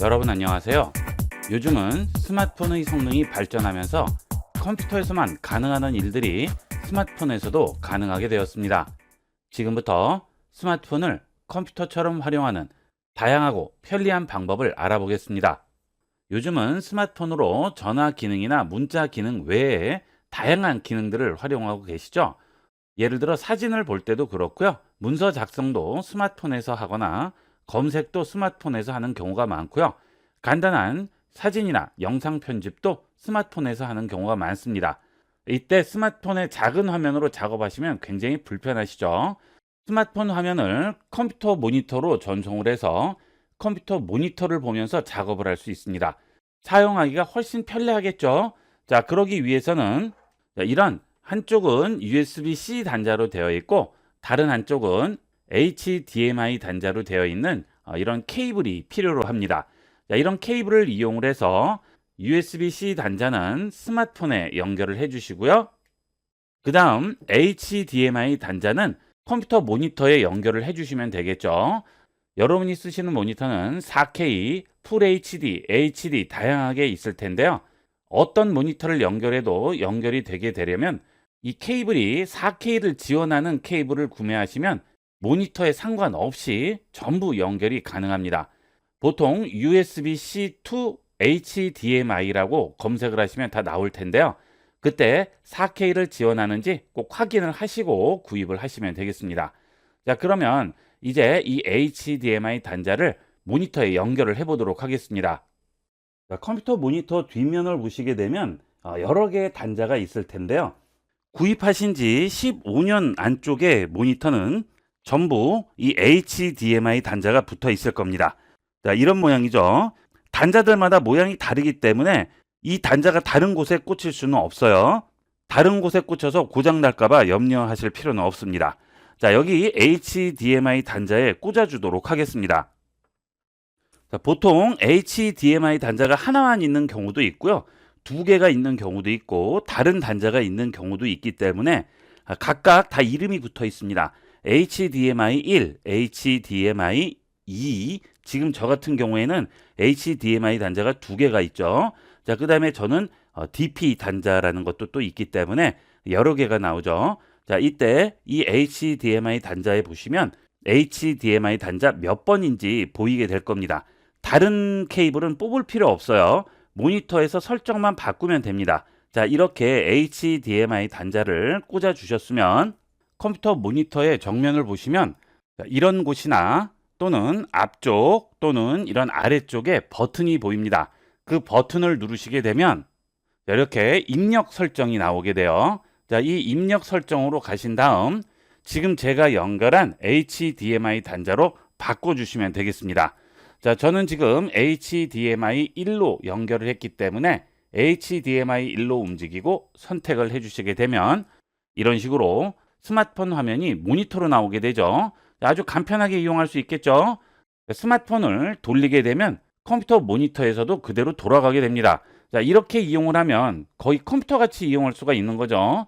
여러분 안녕하세요. 요즘은 스마트폰의 성능이 발전하면서 컴퓨터에서만 가능한 일들이 스마트폰에서도 가능하게 되었습니다. 지금부터 스마트폰을 컴퓨터처럼 활용하는 다양하고 편리한 방법을 알아보겠습니다. 요즘은 스마트폰으로 전화 기능이나 문자 기능 외에 다양한 기능들을 활용하고 계시죠? 예를 들어 사진을 볼 때도 그렇고요. 문서 작성도 스마트폰에서 하거나 검색도 스마트폰에서 하는 경우가 많고요. 간단한 사진이나 영상 편집도 스마트폰에서 하는 경우가 많습니다. 이때 스마트폰의 작은 화면으로 작업하시면 굉장히 불편하시죠? 스마트폰 화면을 컴퓨터 모니터로 전송을 해서 컴퓨터 모니터를 보면서 작업을 할 수 있습니다. 사용하기가 훨씬 편리하겠죠? 자, 그러기 위해서는 이런 한쪽은 USB-C 단자로 되어 있고 다른 한쪽은 HDMI 단자로 되어 있는 이런 케이블이 필요로 합니다. 자, 이런 케이블을 이용을 해서 USB-C 단자는 스마트폰에 연결을 해 주시고요. 그 다음 HDMI 단자는 컴퓨터 모니터에 연결을 해 주시면 되겠죠. 여러분이 쓰시는 모니터는 4K, 풀 HD, HD 다양하게 있을 텐데요. 어떤 모니터를 연결해도 연결이 되게 되려면 이 케이블이 4K를 지원하는 케이블을 구매하시면 모니터에 상관없이 전부 연결이 가능합니다. 보통 USB-C to HDMI라고 검색을 하시면 다 나올 텐데요. 그때 4K를 지원하는지 꼭 확인을 하시고 구입을 하시면 되겠습니다. 자, 그러면 이제 이 HDMI 단자를 모니터에 연결을 해 보도록 하겠습니다. 자, 컴퓨터 모니터 뒷면을 보시게 되면 여러 개의 단자가 있을 텐데요. 구입하신 지 15년 안쪽의 모니터는 전부 이 HDMI 단자가 붙어 있을 겁니다. 자, 이런 모양이죠. 단자들마다 모양이 다르기 때문에 이 단자가 다른 곳에 꽂힐 수는 없어요. 다른 곳에 꽂혀서 고장 날까봐 염려하실 필요는 없습니다. 자, 여기 HDMI 단자에 꽂아주도록 하겠습니다. 자, 보통 HDMI 단자가 하나만 있는 경우도 있고요. 두 개가 있는 경우도 있고 다른 단자가 있는 경우도 있기 때문에 각각 다 이름이 붙어 있습니다. HDMI 1, HDMI 2, 지금 저 같은 경우에는 HDMI 단자가 두 개가 있죠. 자, 그 다음에 저는 DP 단자라는 것도 또 있기 때문에 여러 개가 나오죠. 자, 이때 이 HDMI 단자에 보시면 HDMI 단자 몇 번인지 보이게 될 겁니다. 다른 케이블은 뽑을 필요 없어요. 모니터에서 설정만 바꾸면 됩니다. 자, 이렇게 HDMI 단자를 꽂아 주셨으면 컴퓨터 모니터의 정면을 보시면 이런 곳이나 또는 앞쪽 또는 이런 아래쪽에 버튼이 보입니다. 그 버튼을 누르시게 되면 이렇게 입력 설정이 나오게 돼요. 자, 이 입력 설정으로 가신 다음 지금 제가 연결한 HDMI 단자로 바꿔주시면 되겠습니다. 자, 저는 지금 HDMI 1로 연결을 했기 때문에 HDMI 1로 움직이고 선택을 해주시게 되면 이런 식으로 스마트폰 화면이 모니터로 나오게 되죠. 아주 간편하게 이용할 수 있겠죠. 스마트폰을 돌리게 되면 컴퓨터 모니터에서도 그대로 돌아가게 됩니다. 자, 이렇게 이용을 하면 거의 컴퓨터 같이 이용할 수가 있는 거죠.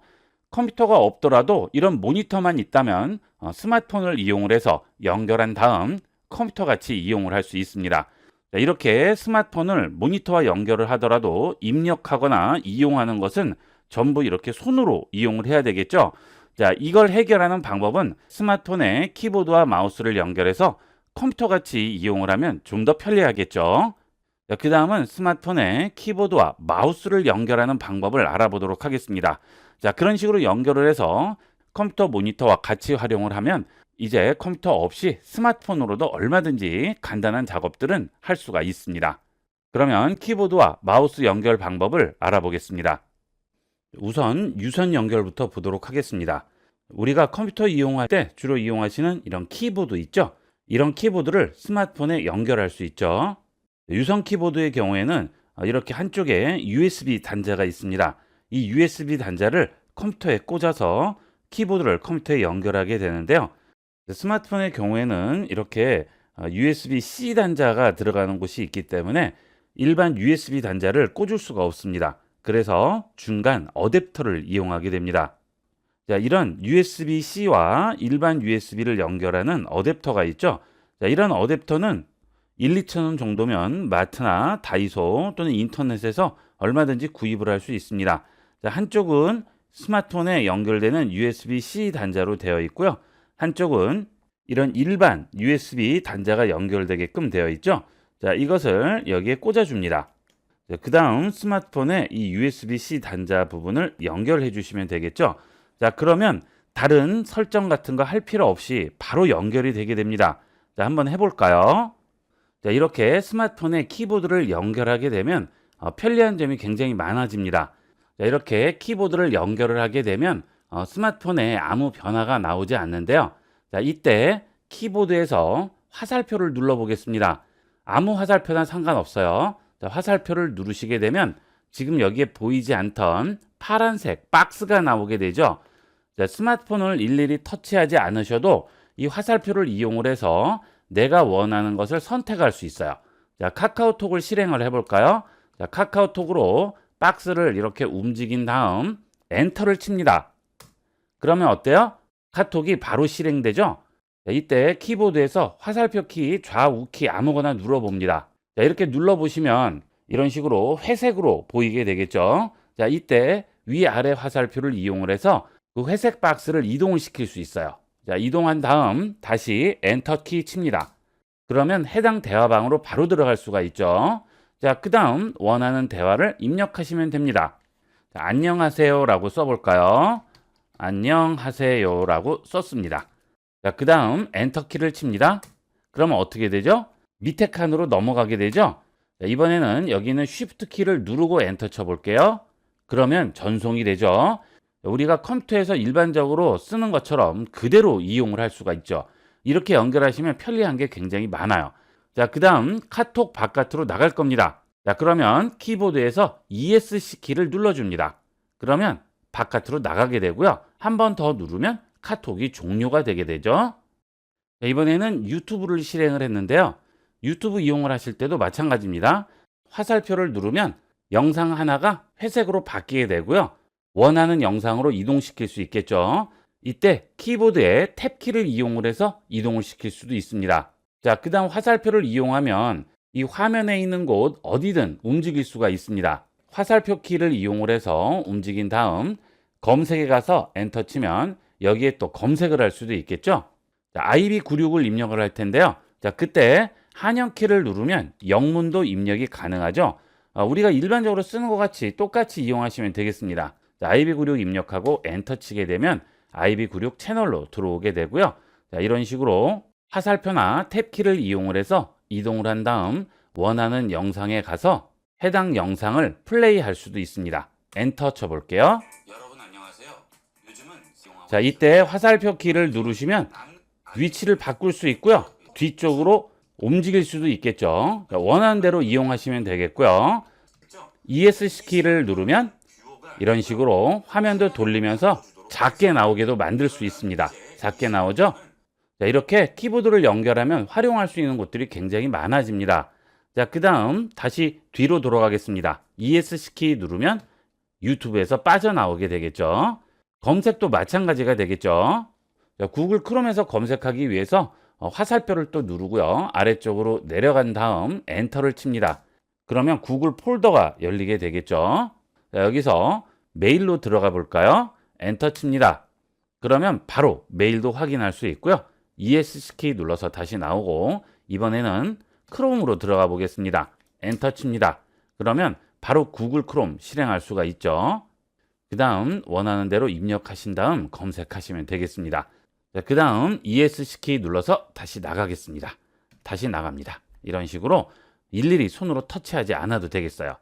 컴퓨터가 없더라도 이런 모니터만 있다면 스마트폰을 이용을 해서 연결한 다음 컴퓨터 같이 이용을 할 수 있습니다. 자, 이렇게 스마트폰을 모니터와 연결을 하더라도 입력하거나 이용하는 것은 전부 이렇게 손으로 이용을 해야 되겠죠. 자, 이걸 해결하는 방법은 스마트폰에 키보드와 마우스를 연결해서 컴퓨터 같이 이용을 하면 좀 더 편리하겠죠. 그 다음은 스마트폰에 키보드와 마우스를 연결하는 방법을 알아보도록 하겠습니다. 자, 그런 식으로 연결을 해서 컴퓨터 모니터와 같이 활용을 하면 이제 컴퓨터 없이 스마트폰으로도 얼마든지 간단한 작업들은 할 수가 있습니다. 그러면 키보드와 마우스 연결 방법을 알아보겠습니다. 우선 유선 연결부터 보도록 하겠습니다. 우리가 컴퓨터 이용할 때 주로 이용하시는 이런 키보드 있죠? 이런 키보드를 스마트폰에 연결할 수 있죠. 유선 키보드의 경우에는 이렇게 한쪽에 USB 단자가 있습니다. 이 USB 단자를 컴퓨터에 꽂아서 키보드를 컴퓨터에 연결하게 되는데요. 스마트폰의 경우에는 이렇게 USB-C 단자가 들어가는 곳이 있기 때문에 일반 USB 단자를 꽂을 수가 없습니다. 그래서 중간 어댑터를 이용하게 됩니다. 자, 이런 USB-C와 일반 USB를 연결하는 어댑터가 있죠. 자, 이런 어댑터는 1, 2천 원 정도면 마트나 다이소 또는 인터넷에서 얼마든지 구입을 할 수 있습니다. 자, 한쪽은 스마트폰에 연결되는 USB-C 단자로 되어 있고요. 한쪽은 이런 일반 USB 단자가 연결되게끔 되어 있죠. 자, 이것을 여기에 꽂아줍니다. 그 다음 스마트폰에 이 USB-C 단자 부분을 연결해 주시면 되겠죠. 자, 그러면 다른 설정 같은 거 할 필요 없이 바로 연결이 되게 됩니다. 자, 한번 해볼까요? 자, 이렇게 스마트폰에 키보드를 연결하게 되면 편리한 점이 굉장히 많아집니다. 자, 이렇게 키보드를 연결을 하게 되면 스마트폰에 아무 변화가 나오지 않는데요. 자, 이때 키보드에서 화살표를 눌러 보겠습니다. 아무 화살표나 상관없어요. 자, 화살표를 누르시게 되면 지금 여기에 보이지 않던 파란색 박스가 나오게 되죠. 자, 스마트폰을 일일이 터치하지 않으셔도 이 화살표를 이용을 해서 내가 원하는 것을 선택할 수 있어요. 자, 카카오톡을 실행을 해볼까요? 자, 카카오톡으로 박스를 이렇게 움직인 다음 엔터를 칩니다. 그러면 어때요? 카톡이 바로 실행되죠? 자, 이때 키보드에서 화살표 키, 좌우 키 아무거나 눌러봅니다. 자, 이렇게 눌러보시면 이런 식으로 회색으로 보이게 되겠죠? 자, 이때 위아래 화살표를 이용을 해서 그 회색 박스를 이동을 시킬 수 있어요. 자, 이동한 다음 다시 엔터 키 칩니다. 그러면 해당 대화방으로 바로 들어갈 수가 있죠. 자, 그 다음 원하는 대화를 입력하시면 됩니다. 자, 안녕하세요 라고 써볼까요? 안녕하세요 라고 썼습니다. 자, 그 다음 엔터 키를 칩니다. 그러면 어떻게 되죠? 밑에 칸으로 넘어가게 되죠. 자, 이번에는 여기는 쉬프트 키를 누르고 엔터 쳐볼게요. 그러면 전송이 되죠. 우리가 컴퓨터에서 일반적으로 쓰는 것처럼 그대로 이용을 할 수가 있죠. 이렇게 연결하시면 편리한 게 굉장히 많아요. 자, 그 다음 카톡 바깥으로 나갈 겁니다. 자, 그러면 키보드에서 ESC 키를 눌러줍니다. 그러면 바깥으로 나가게 되고요. 한 번 더 누르면 카톡이 종료가 되게 되죠. 자, 이번에는 유튜브를 실행을 했는데요. 유튜브 이용을 하실 때도 마찬가지입니다. 화살표를 누르면 영상 하나가 회색으로 바뀌게 되고요. 원하는 영상으로 이동시킬 수 있겠죠. 이때 키보드에 탭키를 이용을 해서 이동을 시킬 수도 있습니다. 자, 그 다음 화살표를 이용하면 이 화면에 있는 곳 어디든 움직일 수가 있습니다. 화살표 키를 이용을 해서 움직인 다음 검색에 가서 엔터 치면 여기에 또 검색을 할 수도 있겠죠. 자, IB96을 입력을 할 텐데요. 자, 그때 한영 키를 누르면 영문도 입력이 가능하죠. 우리가 일반적으로 쓰는 것 같이 똑같이 이용하시면 되겠습니다. 자, IB96 입력하고 엔터 치게 되면 IB96 채널로 들어오게 되고요. 자, 이런 식으로 화살표나 탭키를 이용을 해서 이동을 한 다음 원하는 영상에 가서 해당 영상을 플레이할 수도 있습니다. 엔터 쳐볼게요. 여러분 안녕하세요. 요즘은 자, 이때 화살표 키를 누르시면 위치를 바꿀 수 있고요. 뒤쪽으로 움직일 수도 있겠죠. 자, 원하는 대로 이용하시면 되겠고요. ESC 키를 누르면 이런 식으로 화면도 돌리면서 작게 나오게도 만들 수 있습니다. 작게 나오죠? 자, 이렇게 키보드를 연결하면 활용할 수 있는 곳들이 굉장히 많아집니다. 자, 그 다음 다시 뒤로 돌아가겠습니다. ESC 키 누르면 유튜브에서 빠져나오게 되겠죠. 검색도 마찬가지가 되겠죠. 자, 구글 크롬에서 검색하기 위해서 화살표를 또 누르고요. 아래쪽으로 내려간 다음 엔터를 칩니다. 그러면 구글 폴더가 열리게 되겠죠. 자, 여기서 메일로 들어가 볼까요? 엔터 칩니다. 그러면 바로 메일도 확인할 수 있고요. ESC 키 눌러서 다시 나오고 이번에는 크롬으로 들어가 보겠습니다. 엔터 칩니다. 그러면 바로 구글 크롬 실행할 수가 있죠. 그 다음 원하는 대로 입력하신 다음 검색하시면 되겠습니다. 그 다음 ESC 키 눌러서 다시 나가겠습니다. 다시 나갑니다. 이런 식으로 일일이 손으로 터치하지 않아도 되겠어요.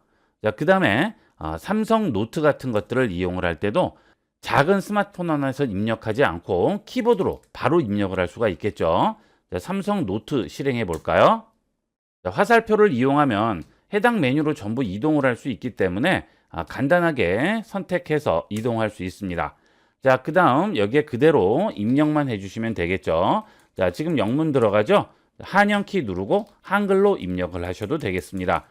그 다음에 삼성 노트 같은 것들을 이용을 할 때도 작은 스마트폰 안에서 입력하지 않고 키보드로 바로 입력을 할 수가 있겠죠. 자, 삼성 노트 실행해 볼까요? 자, 화살표를 이용하면 해당 메뉴로 전부 이동을 할 수 있기 때문에 간단하게 선택해서 이동할 수 있습니다. 자, 그 다음 여기에 그대로 입력만 해주시면 되겠죠. 자, 지금 영문 들어가죠? 한영 키 누르고 한글로 입력을 하셔도 되겠습니다.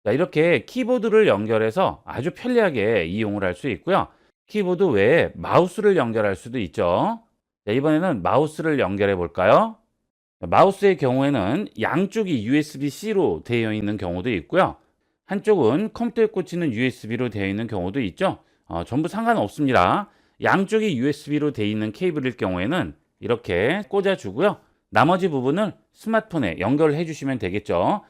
자, 이렇게 키보드를 연결해서 아주 편리하게 이용을 할 수 있고요. 키보드 외에 마우스를 연결할 수도 있죠. 자, 이번에는 마우스를 연결해 볼까요? 마우스의 경우에는 양쪽이 USB-C로 되어 있는 경우도 있고요. 한쪽은 컴퓨터에 꽂히는 USB로 되어 있는 경우도 있죠. 전부 상관없습니다. 양쪽이 USB로 되어 있는 케이블일 경우에는 이렇게 꽂아주고요. 나머지 부분을 스마트폰에 연결해 주시면 되겠죠.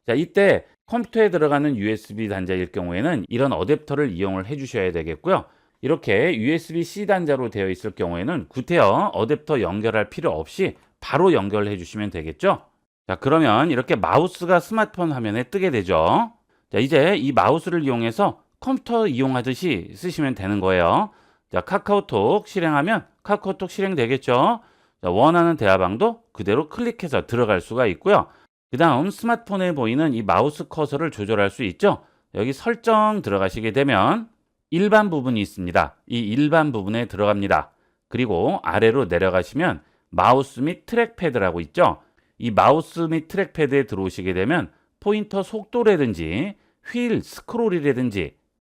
자, 이때 컴퓨터에 들어가는 USB 단자일 경우에는 이런 어댑터를 이용을 해 주셔야 되겠고요. 이렇게 USB-C 단자로 되어 있을 경우에는 구태여 어댑터 연결할 필요 없이 바로 연결해 주시면 되겠죠. 자, 그러면 이렇게 마우스가 스마트폰 화면에 뜨게 되죠. 자, 이제 이 마우스를 이용해서 컴퓨터 이용하듯이 쓰시면 되는 거예요. 자, 카카오톡 실행하면 카카오톡 실행되겠죠. 자, 원하는 대화방도 그대로 클릭해서 들어갈 수가 있고요. 그 다음 스마트폰에 보이는 이 마우스 커서를 조절할 수 있죠. 여기 설정 들어가시게 되면 일반 부분이 있습니다. 이 일반 부분에 들어갑니다. 그리고 아래로 내려가시면 마우스 및 트랙패드라고 있죠. 이 마우스 및 트랙패드에 들어오시게 되면 포인터 속도라든지 휠 스크롤이라든지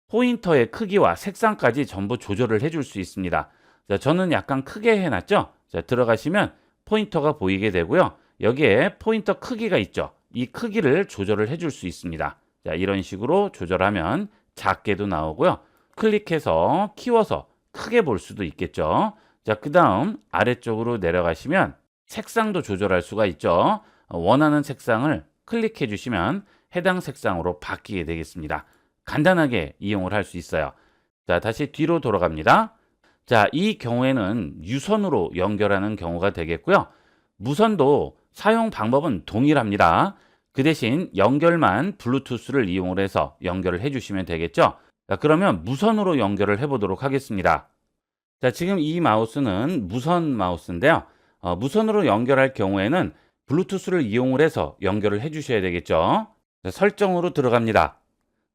포인터의 크기와 색상까지 전부 조절을 해줄 수 있습니다. 자, 저는 약간 크게 해놨죠. 자, 들어가시면 포인터가 보이게 되고요. 여기에 포인터 크기가 있죠. 이 크기를 조절을 해줄 수 있습니다. 자, 이런 식으로 조절하면 작게도 나오고요. 클릭해서 키워서 크게 볼 수도 있겠죠. 자, 그 다음 아래쪽으로 내려가시면 색상도 조절할 수가 있죠. 원하는 색상을 클릭해 주시면 해당 색상으로 바뀌게 되겠습니다. 간단하게 이용을 할 수 있어요. 자, 다시 뒤로 돌아갑니다. 자, 이 경우에는 유선으로 연결하는 경우가 되겠고요. 무선도 사용 방법은 동일합니다. 그 대신 연결만 블루투스를 이용을 해서 연결을 해주시면 되겠죠. 자, 그러면 무선으로 연결을 해보도록 하겠습니다. 자, 지금 이 마우스는 무선 마우스인데요. 무선으로 연결할 경우에는 블루투스를 이용을 해서 연결을 해주셔야 되겠죠. 자, 설정으로 들어갑니다.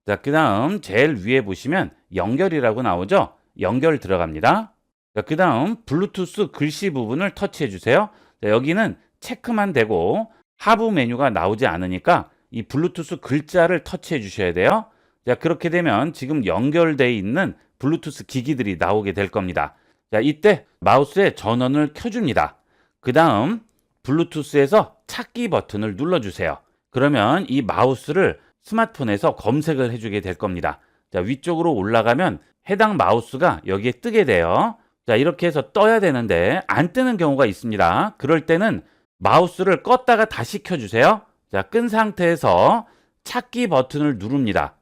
자, 그 다음 제일 위에 보시면 연결이라고 나오죠. 연결 들어갑니다. 자, 그 다음 블루투스 글씨 부분을 터치해 주세요. 자, 여기는 체크만 되고 하부 메뉴가 나오지 않으니까 이 블루투스 글자를 터치해 주셔야 돼요. 자, 그렇게 되면 지금 연결되어 있는 블루투스 기기들이 나오게 될 겁니다. 자, 이때 마우스의 전원을 켜줍니다. 그 다음 블루투스에서 찾기 버튼을 눌러주세요. 그러면 이 마우스를 스마트폰에서 검색을 해주게 될 겁니다. 자, 위쪽으로 올라가면 해당 마우스가 여기에 뜨게 돼요. 자, 이렇게 해서 떠야 되는데 안 뜨는 경우가 있습니다. 그럴 때는 마우스를 껐다가 다시 켜주세요. 자, 끈 상태에서 찾기 버튼을 누릅니다.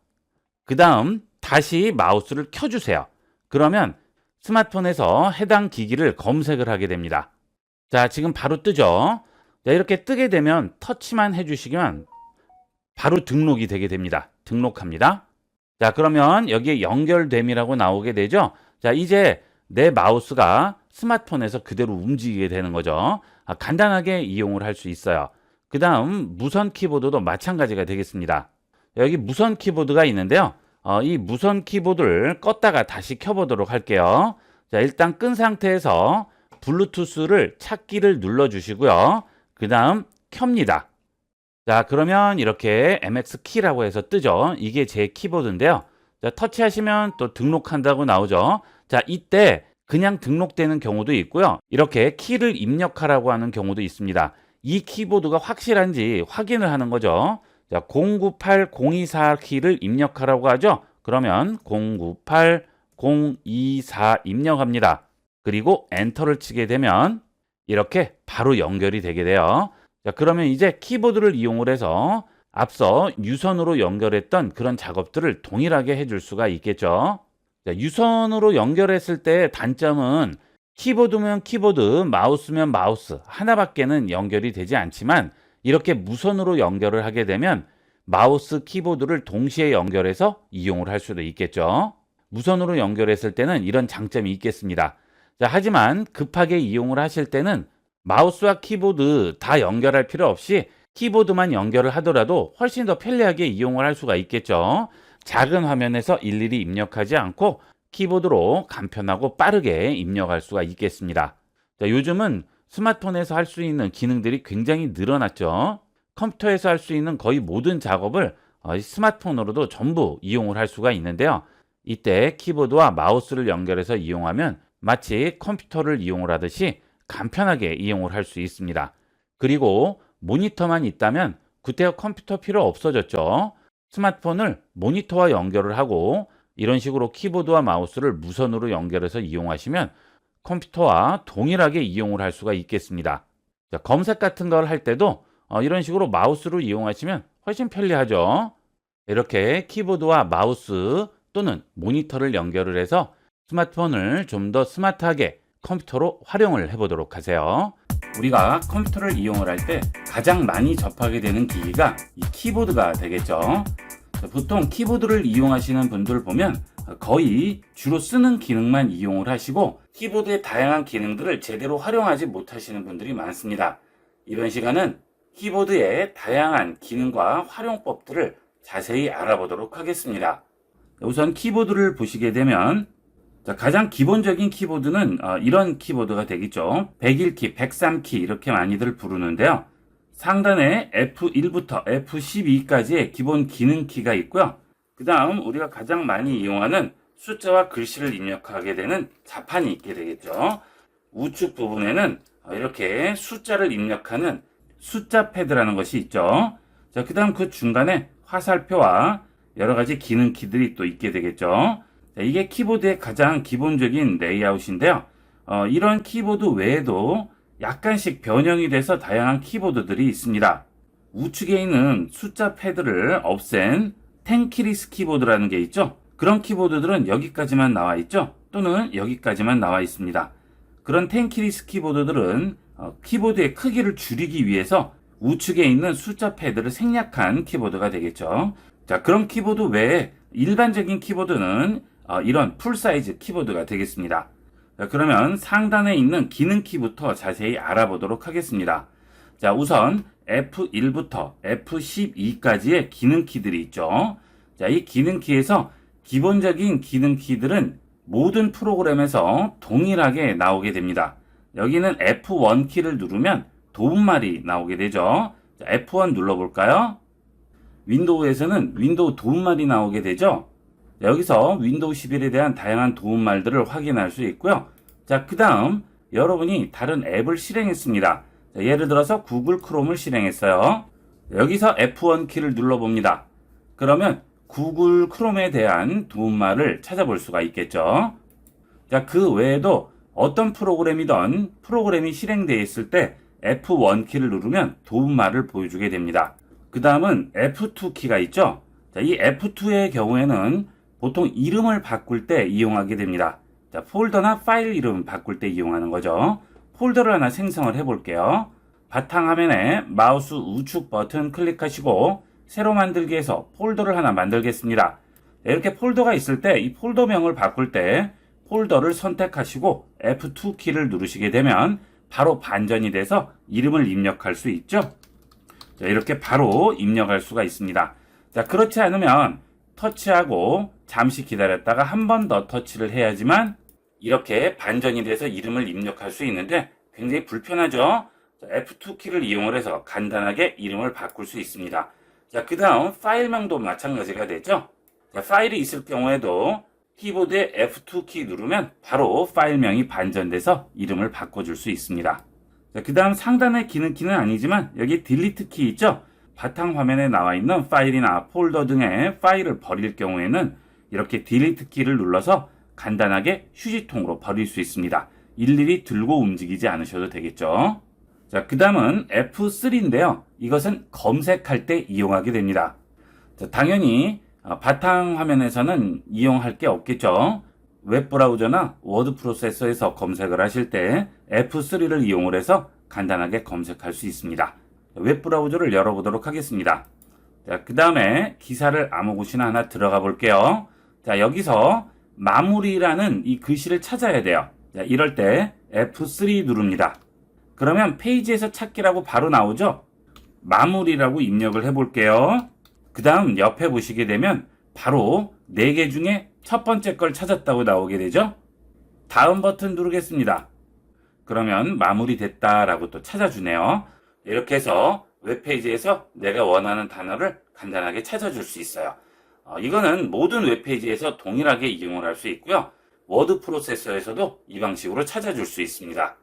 그 다음 다시 마우스를 켜주세요. 그러면 스마트폰에서 해당 기기를 검색을 하게 됩니다. 자, 지금 바로 뜨죠. 자, 이렇게 뜨게 되면 터치만 해주시면 바로 등록이 되게 됩니다. 등록합니다. 자, 그러면 여기에 연결됨이라고 나오게 되죠. 자, 이제 내 마우스가 스마트폰에서 그대로 움직이게 되는 거죠. 간단하게 이용을 할 수 있어요. 그 다음 무선 키보드도 마찬가지가 되겠습니다. 여기 무선 키보드가 있는데요. 이 무선 키보드를 껐다가 다시 켜보도록 할게요. 자, 일단 끈 상태에서 블루투스를 찾기를 눌러주시고요. 그 다음 켭니다. 자, 그러면 이렇게 MX 키라고 해서 뜨죠. 이게 제 키보드인데요. 자, 터치하시면 또 등록한다고 나오죠. 자, 이때 그냥 등록되는 경우도 있고요. 이렇게 키를 입력하라고 하는 경우도 있습니다. 이 키보드가 확실한지 확인을 하는 거죠. 자, 098024 키를 입력하라고 하죠. 그러면 098024 입력합니다. 그리고 엔터를 치게 되면 이렇게 바로 연결이 되게 돼요. 자, 그러면 이제 키보드를 이용을 해서 앞서 유선으로 연결했던 그런 작업들을 동일하게 해줄 수가 있겠죠. 자, 유선으로 연결했을 때 단점은 키보드면 키보드, 마우스면 마우스 하나밖에는 연결이 되지 않지만 이렇게 무선으로 연결을 하게 되면 마우스, 키보드를 동시에 연결해서 이용을 할 수도 있겠죠. 무선으로 연결했을 때는 이런 장점이 있겠습니다. 자, 하지만 급하게 이용을 하실 때는 마우스와 키보드 다 연결할 필요 없이 키보드만 연결을 하더라도 훨씬 더 편리하게 이용을 할 수가 있겠죠. 작은 화면에서 일일이 입력하지 않고 키보드로 간편하고 빠르게 입력할 수가 있겠습니다. 자, 요즘은 스마트폰에서 할 수 있는 기능들이 굉장히 늘어났죠. 컴퓨터에서 할 수 있는 거의 모든 작업을 스마트폰으로도 전부 이용을 할 수가 있는데요. 이때 키보드와 마우스를 연결해서 이용하면 마치 컴퓨터를 이용을 하듯이 간편하게 이용을 할 수 있습니다. 그리고 모니터만 있다면 구태여 컴퓨터 필요 없어졌죠. 스마트폰을 모니터와 연결을 하고 이런 식으로 키보드와 마우스를 무선으로 연결해서 이용하시면 컴퓨터와 동일하게 이용을 할 수가 있겠습니다. 자, 검색 같은 걸 할 때도 이런 식으로 마우스로 이용하시면 훨씬 편리하죠. 이렇게 키보드와 마우스 또는 모니터를 연결을 해서 스마트폰을 좀 더 스마트하게 컴퓨터로 활용을 해보도록 하세요. 우리가 컴퓨터를 이용을 할 때 가장 많이 접하게 되는 기기가 이 키보드가 되겠죠. 보통 키보드를 이용하시는 분들 보면 거의 주로 쓰는 기능만 이용을 하시고 키보드의 다양한 기능들을 제대로 활용하지 못하시는 분들이 많습니다. 이번 시간은 키보드의 다양한 기능과 활용법들을 자세히 알아보도록 하겠습니다. 우선 키보드를 보시게 되면 가장 기본적인 키보드는 이런 키보드가 되겠죠. 101키, 103키 이렇게 많이들 부르는데요. 상단에 F1부터 F12까지의 기본 기능키가 있고요. 그 다음 우리가 가장 많이 이용하는 숫자와 글씨를 입력하게 되는 자판이 있게 되겠죠. 우측 부분에는 이렇게 숫자를 입력하는 숫자 패드라는 것이 있죠. 자, 그 다음 그 중간에 화살표와 여러 가지 기능키들이 또 있게 되겠죠. 자, 이게 키보드의 가장 기본적인 레이아웃인데요. 이런 키보드 외에도 약간씩 변형이 돼서 다양한 키보드들이 있습니다. 우측에 있는 숫자 패드를 없앤 텐키리스 키보드라는 게 있죠. 그런 키보드들은 여기까지만 나와 있죠. 또는 여기까지만 나와 있습니다. 그런 텐키리스 키보드들은 키보드의 크기를 줄이기 위해서 우측에 있는 숫자 패드를 생략한 키보드가 되겠죠. 자, 그런 키보드 외에 일반적인 키보드는 이런 풀사이즈 키보드가 되겠습니다. 자, 그러면 상단에 있는 기능키부터 자세히 알아보도록 하겠습니다. 자, 우선 F1부터 F12까지의 기능키들이 있죠. 자, 이 기능키에서 기본적인 기능키들은 모든 프로그램에서 동일하게 나오게 됩니다. 여기는 F1 키를 누르면 도움말이 나오게 되죠. 자, F1 눌러볼까요? 윈도우에서는 윈도우 도움말이 나오게 되죠. 여기서 윈도우 11에 대한 다양한 도움말들을 확인할 수 있고요. 자, 그 다음 여러분이 다른 앱을 실행했습니다. 자, 예를 들어서 구글 크롬을 실행했어요. 여기서 F1 키를 눌러봅니다. 그러면 구글 크롬에 대한 도움말을 찾아볼 수가 있겠죠. 자, 그 외에도 어떤 프로그램이든 프로그램이 실행되어 있을 때 F1 키를 누르면 도움말을 보여주게 됩니다. 그 다음은 F2 키가 있죠. 자, 이 F2의 경우에는 보통 이름을 바꿀 때 이용하게 됩니다. 자, 폴더나 파일 이름 바꿀 때 이용하는 거죠. 폴더를 하나 생성을 해볼게요. 바탕화면에 마우스 우측 버튼 클릭하시고 새로 만들기에서 폴더를 하나 만들겠습니다. 이렇게 폴더가 있을 때 이 폴더명을 바꿀 때 폴더를 선택하시고 F2 키를 누르시게 되면 바로 반전이 돼서 이름을 입력할 수 있죠. 자, 이렇게 바로 입력할 수가 있습니다. 자, 그렇지 않으면 터치하고 잠시 기다렸다가 한 번 더 터치를 해야지만 이렇게 반전이 돼서 이름을 입력할 수 있는데 굉장히 불편하죠. 자, F2 키를 이용을 해서 간단하게 이름을 바꿀 수 있습니다. 자, 그 다음 파일명도 마찬가지가 되죠. 자, 파일이 있을 경우에도 키보드에 F2 키 누르면 바로 파일명이 반전돼서 이름을 바꿔줄 수 있습니다. 자, 그 다음 상단의 기능키는 아니지만 여기 딜리트 키 있죠. 바탕 화면에 나와 있는 파일이나 폴더 등의 파일을 버릴 경우에는 이렇게 딜리트 키를 눌러서 간단하게 휴지통으로 버릴 수 있습니다. 일일이 들고 움직이지 않으셔도 되겠죠. 자, 그 다음은 F3인데요. 이것은 검색할 때 이용하게 됩니다. 자, 당연히 바탕 화면에서는 이용할 게 없겠죠. 웹브라우저나 워드 프로세서에서 검색을 하실 때 F3를 이용을 해서 간단하게 검색할 수 있습니다. 웹브라우저를 열어보도록 하겠습니다. 자, 그 다음에 기사를 아무 곳이나 하나 들어가 볼게요. 자, 여기서 마무리라는 이 글씨를 찾아야 돼요. 자, 이럴 때 F3 누릅니다. 그러면 페이지에서 찾기라고 바로 나오죠? 마무리라고 입력을 해볼게요. 그 다음 옆에 보시게 되면 바로 4개 중에 첫 번째 걸 찾았다고 나오게 되죠? 다음 버튼 누르겠습니다. 그러면 마무리됐다라고 또 찾아주네요. 이렇게 해서 웹페이지에서 내가 원하는 단어를 간단하게 찾아줄 수 있어요. 이거는 모든 웹페이지에서 동일하게 이용을 할 수 있고요. 워드 프로세서에서도 이 방식으로 찾아줄 수 있습니다.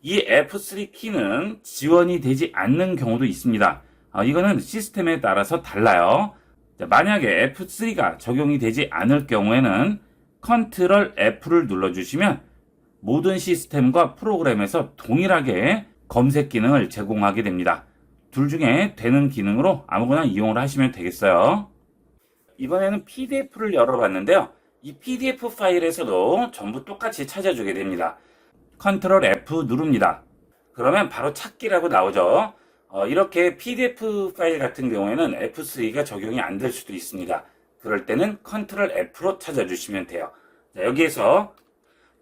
이 F3 키는 지원이 되지 않는 경우도 있습니다. 이거는 시스템에 따라서 달라요. 자, 만약에 F3가 적용이 되지 않을 경우에는 컨트롤 F를 눌러주시면 모든 시스템과 프로그램에서 동일하게 검색 기능을 제공하게 됩니다. 둘 중에 되는 기능으로 아무거나 이용을 하시면 되겠어요. 이번에는 PDF를 열어봤는데요. 이 PDF 파일에서도 전부 똑같이 찾아주게 됩니다. 컨트롤 F 누릅니다. 그러면 바로 찾기라고 나오죠. 이렇게 PDF 파일 같은 경우에는 F3가 적용이 안 될 수도 있습니다. 그럴 때는 컨트롤 F로 찾아주시면 돼요. 자, 여기에서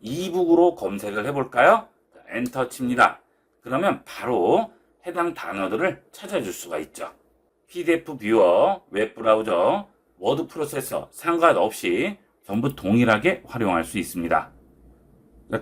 이북으로 검색을 해볼까요? 엔터 칩니다. 그러면 바로 해당 단어들을 찾아줄 수가 있죠. PDF 뷰어, 웹브라우저, 워드 프로세서 상관없이 전부 동일하게 활용할 수 있습니다.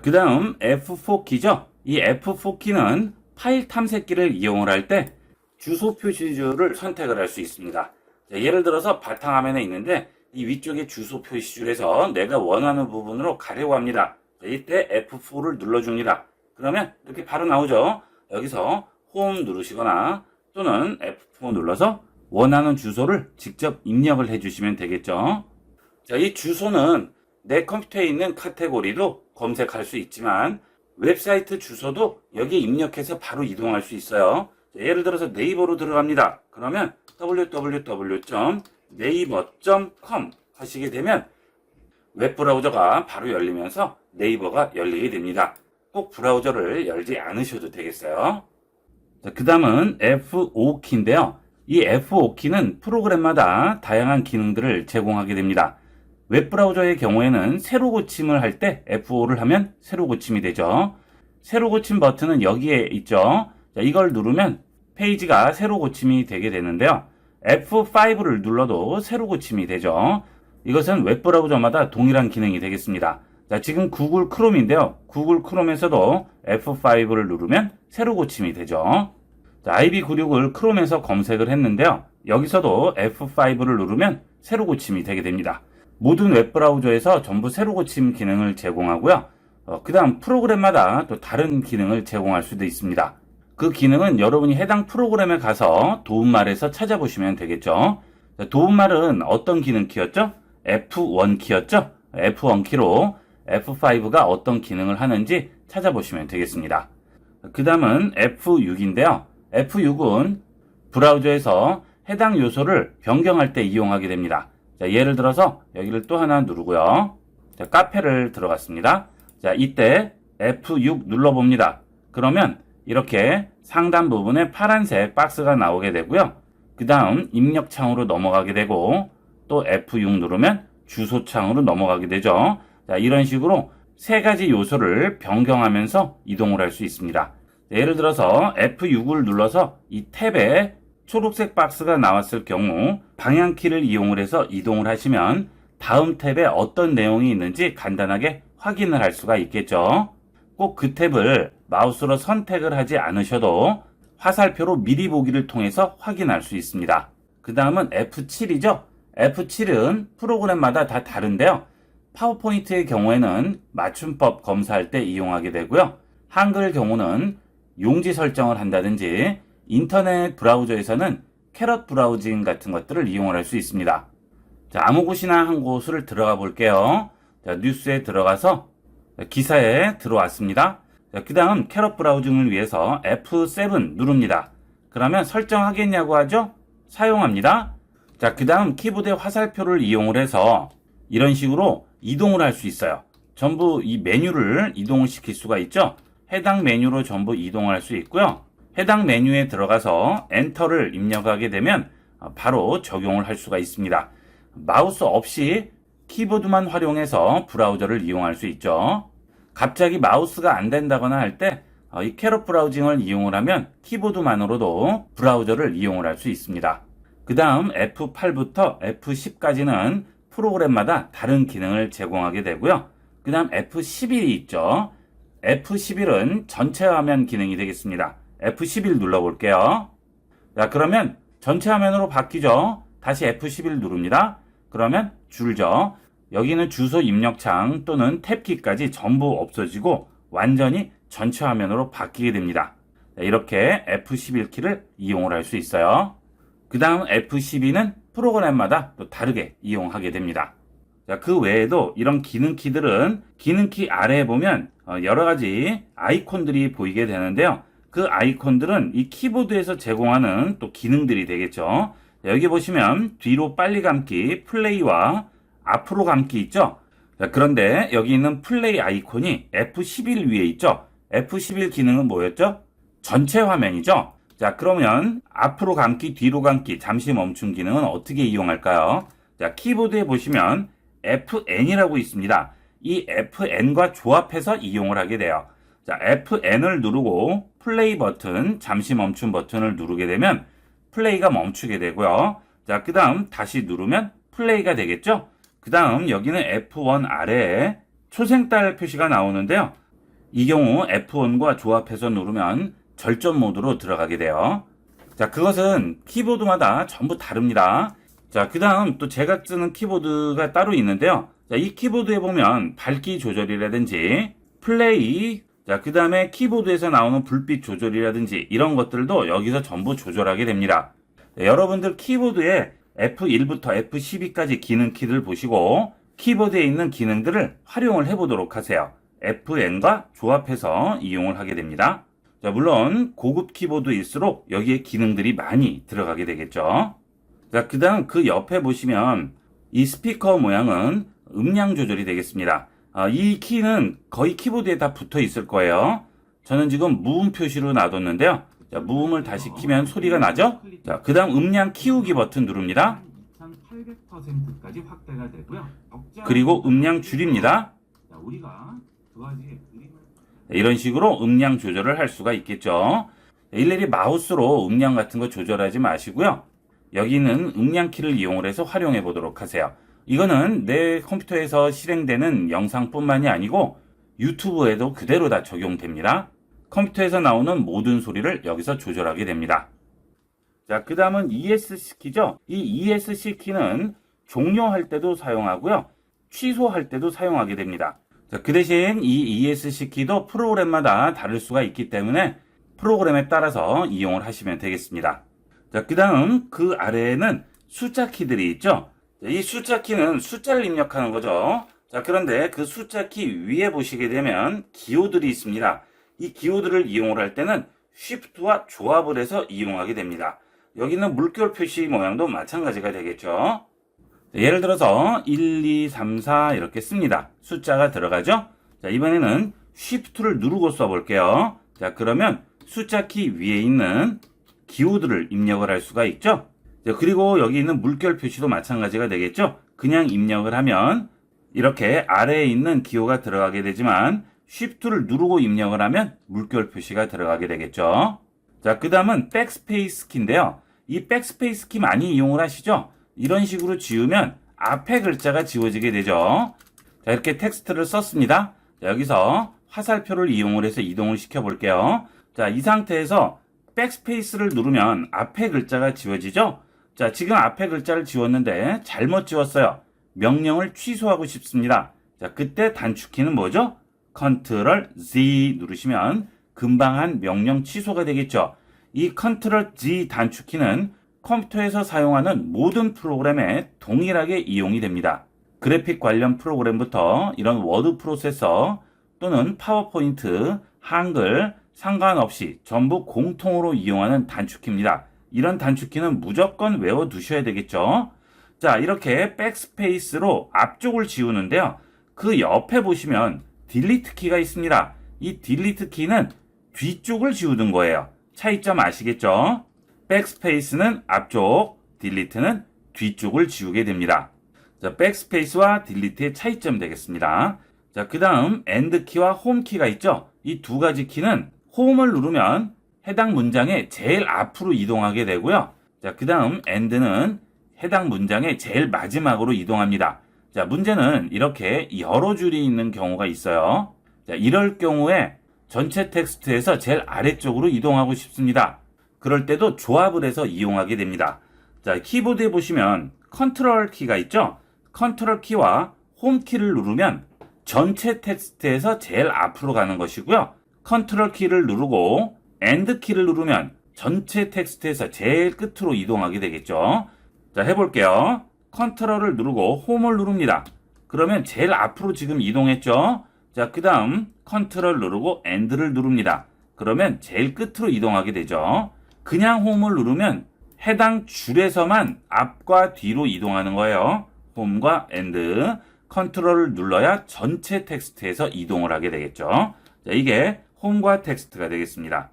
그 다음 F4 키죠. 이 F4 키는 파일 탐색기를 이용을 할 때 주소 표시줄을 선택을 할 수 있습니다. 자, 예를 들어서 바탕화면에 있는데 이 위쪽에 주소 표시줄에서 내가 원하는 부분으로 가려고 합니다. 자, 이때 F4를 눌러줍니다. 그러면 이렇게 바로 나오죠. 여기서 홈 누르시거나 또는 F4 눌러서 원하는 주소를 직접 입력을 해주시면 되겠죠. 자, 이 주소는 내 컴퓨터에 있는 카테고리도 검색할 수 있지만 웹사이트 주소도 여기에 입력해서 바로 이동할 수 있어요. 자, 예를 들어서 네이버로 들어갑니다. 그러면 www.naver.com 하시게 되면 웹브라우저가 바로 열리면서 네이버가 열리게 됩니다. 꼭 브라우저를 열지 않으셔도 되겠어요. 그 다음은 F5키인데요. 이 F5키는 프로그램마다 다양한 기능들을 제공하게 됩니다. 웹브라우저의 경우에는 새로 고침을 할 때 F5를 하면 새로 고침이 되죠. 새로 고침 버튼은 여기에 있죠. 자, 이걸 누르면 페이지가 새로 고침이 되게 되는데요. F5를 눌러도 새로 고침이 되죠. 이것은 웹브라우저마다 동일한 기능이 되겠습니다. 자, 지금 구글 크롬인데요. 구글 크롬에서도 F5를 누르면 새로 고침이 되죠. 자, IB96을 크롬에서 검색을 했는데요. 여기서도 F5를 누르면 새로 고침이 되게 됩니다. 모든 웹브라우저에서 전부 새로 고침 기능을 제공하고요. 그 다음 프로그램마다 또 다른 기능을 제공할 수도 있습니다. 그 기능은 여러분이 해당 프로그램에 가서 도움말에서 찾아보시면 되겠죠. 자, 도움말은 어떤 기능 키였죠? F1 키였죠? F1 키로 F5가 어떤 기능을 하는지 찾아보시면 되겠습니다. 그 다음은 F6인데요. F6은 브라우저에서 해당 요소를 변경할 때 이용하게 됩니다. 자, 예를 들어서 여기를 또 하나 누르고요. 자, 카페를 들어갔습니다. 자, 이때 F6 눌러봅니다. 그러면 이렇게 상단 부분에 파란색 박스가 나오게 되고요. 그 다음 입력 창으로 넘어가게 되고 또 F6 누르면 주소 창으로 넘어가게 되죠. 자, 이런 식으로 세 가지 요소를 변경하면서 이동을 할 수 있습니다. 자, 예를 들어서 F6을 눌러서 이 탭에 초록색 박스가 나왔을 경우 방향키를 이용을 해서 이동을 하시면 다음 탭에 어떤 내용이 있는지 간단하게 확인을 할 수가 있겠죠. 꼭 그 탭을 마우스로 선택을 하지 않으셔도 화살표로 미리 보기를 통해서 확인할 수 있습니다. 그 다음은 F7이죠. F7은 프로그램마다 다 다른데요. 파워포인트의 경우에는 맞춤법 검사할 때 이용하게 되고요. 한글 경우는 용지 설정을 한다든지 인터넷 브라우저에서는 캐럿 브라우징 같은 것들을 이용을 할 수 있습니다. 자, 아무 곳이나 한 곳을 들어가 볼게요. 자, 뉴스에 들어가서 기사에 들어왔습니다. 그 다음 캐럿 브라우징을 위해서 F7 누릅니다. 그러면 설정하겠냐고 하죠? 사용합니다. 자, 그 다음 키보드의 화살표를 이용을 해서 이런 식으로 이동을 할 수 있어요. 전부 이 메뉴를 이동을 시킬 수가 있죠. 해당 메뉴로 전부 이동할 수 있고요. 해당 메뉴에 들어가서 엔터를 입력하게 되면 바로 적용을 할 수가 있습니다. 마우스 없이 키보드만 활용해서 브라우저를 이용할 수 있죠. 갑자기 마우스가 안 된다거나 할 때 이 캐럿 브라우징을 이용을 하면 키보드만으로도 브라우저를 이용을 할 수 있습니다. 그 다음 F8부터 F10까지는 프로그램마다 다른 기능을 제공하게 되고요. 그 다음 F11이 있죠. F11은 전체 화면 기능이 되겠습니다. F11 눌러볼게요. 자, 그러면 전체 화면으로 바뀌죠. 다시 F11 누릅니다. 그러면 줄죠. 여기는 주소 입력창 또는 탭키까지 전부 없어지고 완전히 전체 화면으로 바뀌게 됩니다. 이렇게 F11키를 이용을 할 수 있어요. 그 다음 F12는 프로그램마다 또 다르게 이용하게 됩니다. 자, 그 외에도 이런 기능키들은 기능키 아래에 보면 여러 가지 아이콘들이 보이게 되는데요. 그 아이콘들은 이 키보드에서 제공하는 또 기능들이 되겠죠. 자, 여기 보시면 뒤로 빨리 감기, 플레이와 앞으로 감기 있죠. 자, 그런데 여기 있는 플레이 아이콘이 F11 위에 있죠. F11 기능은 뭐였죠? 전체 화면이죠. 자, 그러면 앞으로 감기, 뒤로 감기, 잠시 멈춤 기능은 어떻게 이용할까요? 자, 키보드에 보시면 FN이라고 있습니다. 이 FN과 조합해서 이용을 하게 돼요. 자, FN을 누르고 플레이 버튼, 잠시 멈춤 버튼을 누르게 되면 플레이가 멈추게 되고요. 자, 그 다음 다시 누르면 플레이가 되겠죠? 그 다음 여기는 F1 아래에 초생달 표시가 나오는데요. 이 경우 F1과 조합해서 누르면 절전 모드로 들어가게 돼요. 자, 그것은 키보드마다 전부 다릅니다. 자, 그 다음 또 제가 쓰는 키보드가 따로 있는데요. 자, 이 키보드에 보면 밝기 조절이라든지 플레이, 자, 그 다음에 키보드에서 나오는 불빛 조절이라든지 이런 것들도 여기서 전부 조절하게 됩니다. 네, 여러분들 키보드에 F1부터 F12까지 기능키를 보시고 키보드에 있는 기능들을 활용을 해보도록 하세요. FN과 조합해서 이용을 하게 됩니다. 자, 물론 고급 키보드일수록 여기에 기능들이 많이 들어가게 되겠죠. 자, 그 다음 그 옆에 보시면 이 스피커 모양은 음량 조절이 되겠습니다. 이 키는 거의 키보드에 다 붙어 있을 거예요. 저는 지금 무음 표시로 놔뒀는데요. 자, 무음을 다시 키면 소리가 나죠? 자, 그 다음 음량 키우기 버튼 누릅니다. 2800%까지 확대가 되고요. 그리고 음량 줄입니다. 자, 우리가 두 가지 이런 식으로 음량 조절을 할 수가 있겠죠. 일일이 마우스로 음량 같은 거 조절하지 마시고요. 여기는 음량 키를 이용을 해서 활용해 보도록 하세요. 이거는 내 컴퓨터에서 실행되는 영상뿐만이 아니고 유튜브에도 그대로 다 적용됩니다. 컴퓨터에서 나오는 모든 소리를 여기서 조절하게 됩니다. 자, 그 다음은 ESC 키죠. 이 ESC 키는 종료할 때도 사용하고요. 취소할 때도 사용하게 됩니다. 자, 그 대신 이 ESC 키도 프로그램마다 다를 수가 있기 때문에 프로그램에 따라서 이용을 하시면 되겠습니다. 자, 그 다음 그 아래에는 숫자 키들이 있죠. 자, 이 숫자 키는 숫자를 입력하는 거죠. 자, 그런데 그 숫자 키 위에 보시게 되면 기호들이 있습니다. 이 기호들을 이용을 할 때는 Shift와 조합을 해서 이용하게 됩니다. 여기는 물결 표시 모양도 마찬가지가 되겠죠. 예를 들어서 1, 2, 3, 4 이렇게 씁니다. 숫자가 들어가죠. 자, 이번에는 Shift를 누르고 써볼게요. 자, 그러면 숫자 키 위에 있는 기호들을 입력을 할 수가 있죠. 자, 그리고 여기 있는 물결 표시도 마찬가지가 되겠죠. 그냥 입력을 하면 이렇게 아래에 있는 기호가 들어가게 되지만 Shift를 누르고 입력을 하면 물결 표시가 들어가게 되겠죠. 자, 그 다음은 백스페이스 키인데요. 이 백스페이스 키 많이 이용을 하시죠? 이런 식으로 지우면 앞에 글자가 지워지게 되죠. 자, 이렇게 텍스트를 썼습니다. 자, 여기서 화살표를 이용을 해서 이동을 시켜 볼게요. 자, 이 상태에서 백스페이스를 누르면 앞에 글자가 지워지죠? 자, 지금 앞에 글자를 지웠는데 잘못 지웠어요. 명령을 취소하고 싶습니다. 자, 그때 단축키는 뭐죠? Ctrl Z 누르시면 금방 한 명령 취소가 되겠죠. 이 Ctrl Z 단축키는 컴퓨터에서 사용하는 모든 프로그램에 동일하게 이용이 됩니다. 그래픽 관련 프로그램부터 이런 워드 프로세서 또는 파워포인트, 한글 상관없이 전부 공통으로 이용하는 단축키입니다. 이런 단축키는 무조건 외워두셔야 되겠죠. 자, 이렇게 백스페이스로 앞쪽을 지우는데요. 그 옆에 보시면 딜리트 키가 있습니다. 이 딜리트 키는 뒤쪽을 지우는 거예요. 차이점 아시겠죠? 백스페이스는 앞쪽, 딜리트는 뒤쪽을 지우게 됩니다. 자, 백스페이스와 딜리트의 차이점 되겠습니다. 자, 그 다음 엔드 키와 홈 키가 있죠? 이 두 가지 키는 홈을 누르면 해당 문장의 제일 앞으로 이동하게 되고요. 자, 그 다음 엔드는 해당 문장의 제일 마지막으로 이동합니다. 자, 문제는 이렇게 여러 줄이 있는 경우가 있어요. 자, 이럴 경우에 전체 텍스트에서 제일 아래쪽으로 이동하고 싶습니다. 그럴 때도 조합을 해서 이용하게 됩니다. 자, 키보드에 보시면 컨트롤 키가 있죠? 컨트롤 키와 홈 키를 누르면 전체 텍스트에서 제일 앞으로 가는 것이고요. 컨트롤 키를 누르고 엔드 키를 누르면 전체 텍스트에서 제일 끝으로 이동하게 되겠죠. 자, 해볼게요. 컨트롤을 누르고 홈을 누릅니다. 그러면 제일 앞으로 지금 이동했죠. 자, 그 다음 컨트롤 누르고 엔드를 누릅니다. 그러면 제일 끝으로 이동하게 되죠. 그냥 홈을 누르면 해당 줄에서만 앞과 뒤로 이동하는 거예요. 홈과 엔드. 컨트롤을 눌러야 전체 텍스트에서 이동을 하게 되겠죠. 자, 이게 홈과 텍스트가 되겠습니다.